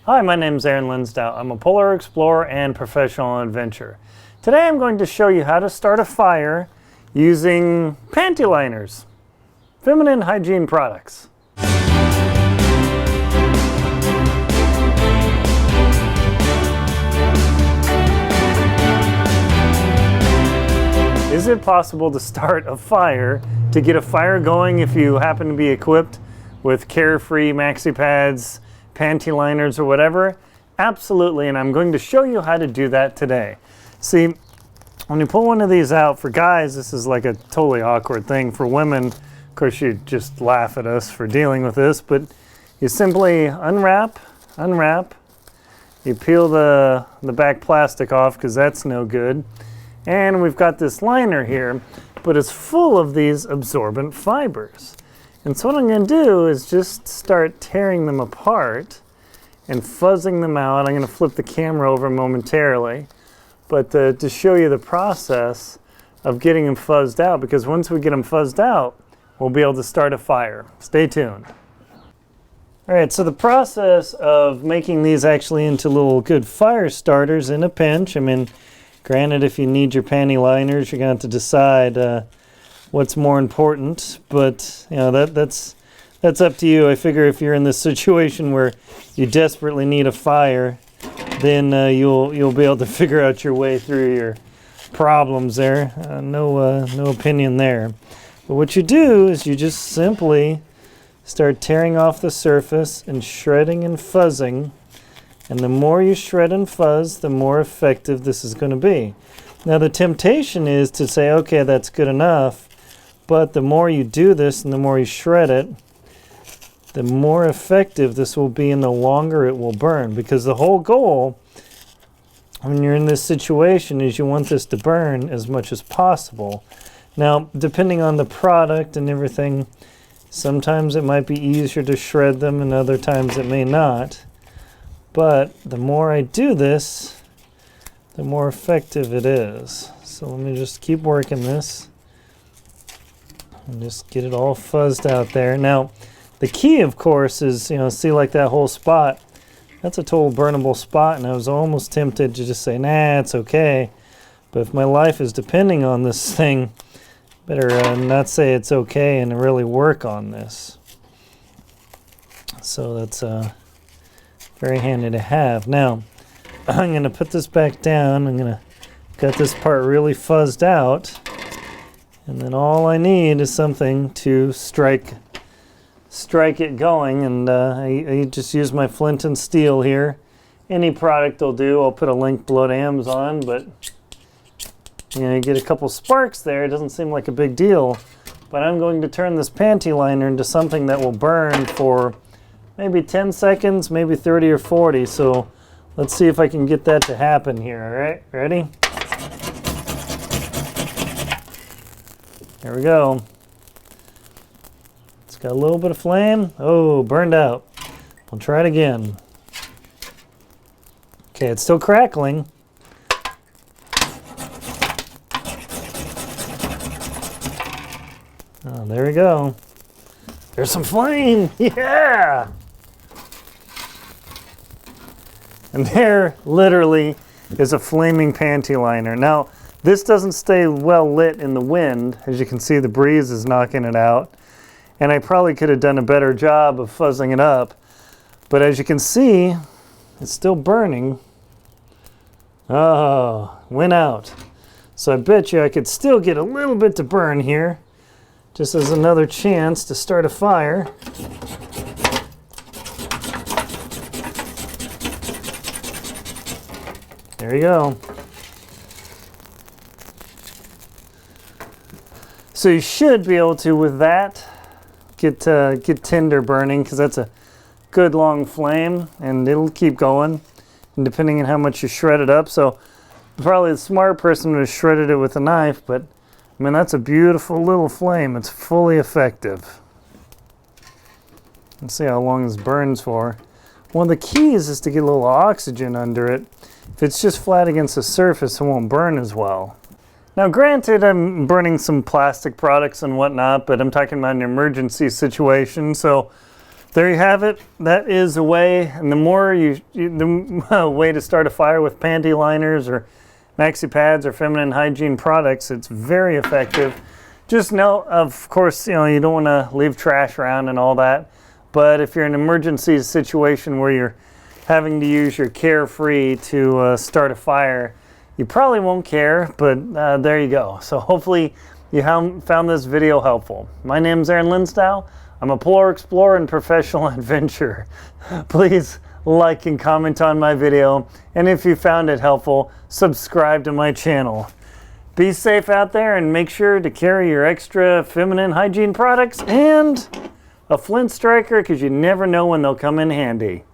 Hi, my name is Linsdau. I'm a polar explorer and professional adventurer. Today I'm going to show you how to start a fire using Pantyliners, feminine hygiene products. Is it possible to start a fire, to get a fire going if you happen to be equipped with Carefree maxi pads, Pantyliners, or whatever? Absolutely, and I'm going to show you how to do that today. See, when you pull one of these out, for guys, this is like a totally awkward thing. For women, of course, you just laugh at us for dealing with this, but you simply unwrap, you peel the back plastic off because that's no good. And we've got this liner here, but it's full of these absorbent fibers. And so what I'm going to do is just start tearing them apart and fuzzing them out. I'm going to flip the camera over momentarily, but to show you the process of getting them fuzzed out, because once we get them fuzzed out, we'll be able to start a fire. Stay tuned. All right, so the process of making these actually into little good fire starters in a pinch, I mean, granted, if you need your pantyliners, you're going to have to decide what's more important, but you know that's up to you. I figure if you're in this situation where you desperately need a fire, then you'll be able to figure out your way through your problems there. No opinion there. But what you do is you just simply start tearing off the surface and shredding and fuzzing. And the more you shred and fuzz, the more effective this is going to be. Now the temptation is to say, okay, that's good enough, but the more you do this and the more you shred it, the more effective this will be and the longer it will burn. Because the whole goal when you're in this situation is you want this to burn as much as possible. Now, depending on the product and everything, sometimes it might be easier to shred them and other times it may not. But the more I do this, the more effective it is. So let me just keep working this and just get it all fuzzed out there. Now, the key, of course, is, see like that whole spot, that's a total burnable spot, and I was almost tempted to just say, nah, it's okay. But if my life is depending on this thing, better not say it's okay and really work on this. So that's very handy to have. Now, I'm going to put this back down. I'm going to get this part really fuzzed out. And then all I need is something to strike it going. And I just use my flint and steel here. Any product will do. I'll put a link below to Amazon. But, you get a couple sparks there. It doesn't seem like a big deal. But I'm going to turn this panty liner into something that will burn for maybe 10 seconds, maybe 30 or 40. So let's see if I can get that to happen here. All right, ready? There we go. It's got a little bit of flame. Oh, burned out. I'll try it again. Okay, it's still crackling. Oh, there we go. There's some flame. Yeah! And there literally is a flaming panty liner. Now, this doesn't stay well lit in the wind. As you can see, the breeze is knocking it out. And I probably could have done a better job of fuzzing it up. But as you can see, it's still burning. Oh, went out. So I bet you I could still get a little bit to burn here, just as another chance to start a fire. There you go. So you should be able to, with that, get tinder burning, because that's a good long flame, and it'll keep going, and depending on how much you shred it up. So probably the smart person would have shredded it with a knife, but I mean, that's a beautiful little flame. It's fully effective. Let's see how long this burns for. One of the keys is to get a little oxygen under it. If it's just flat against the surface, it won't burn as well. Now, granted, I'm burning some plastic products and whatnot, but I'm talking about an emergency situation. So there you have it. That is a way, and the more the way to start a fire with Pantyliners or maxi pads or feminine hygiene products. It's very effective. Just know, of course, you don't want to leave trash around and all that. But if you're in an emergency situation where you're having to use your Carefree to start a fire, you probably won't care, but there you go. So hopefully you found this video helpful. My name is Linsdau. I'm a polar explorer and professional adventurer. Please like and comment on my video, and if you found it helpful, subscribe to my channel. Be safe out there and make sure to carry your extra feminine hygiene products and a flint striker, because you never know when they'll come in handy.